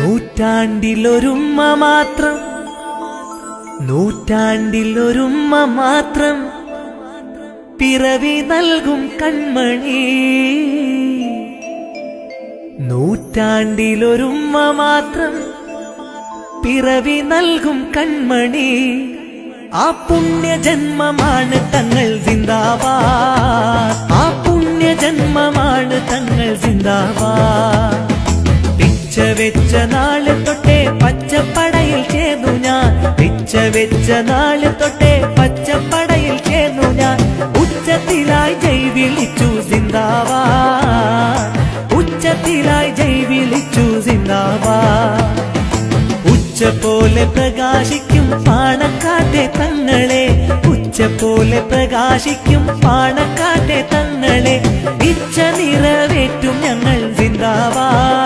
നൂറ്റാണ്ടിലൊരുമ്മ മാത്രം, നൂറ്റാണ്ടിലൊരുമ്മ മാത്രം പിറവി നൽകും കൺമണി. നൂറ്റാണ്ടിലൊരുമ്മ മാത്രം പിറവി നൽകും കൺമണി. ആ പുണ്യജന്മമാണ് തങ്ങൾ സിന്ദാബാദ്, ആ പുണ്യജന്മമാണ് തങ്ങൾ സിന്ദാബാദ്. പിച്ച വെച്ച നാള് തൊട്ടേ പച്ചപ്പടയിൽ ചേർന്നു ഞാൻ, പിച്ച വെച്ച നാള് തൊട്ടേ പച്ചപ്പടയിൽ ചേർന്നു ഞാൻ. ഉച്ചത്തിലായി ജയ് വിളിച്ചു സിന്ദാബാദ്, ഉച്ചത്തിലായി ജയ് വിളിച്ചു സിന്ദാബാദ്. ഉച്ച പോലെ പ്രകാശിക്കും പാണക്കാട്ടെ തങ്ങളെ, ഉച്ച പോലെ പ്രകാശിക്കും പാണക്കാട്ടെ തങ്ങളെ. ഇച്ഛ നിറവേറ്റും ഞങ്ങൾ സിന്ദാബാദ്.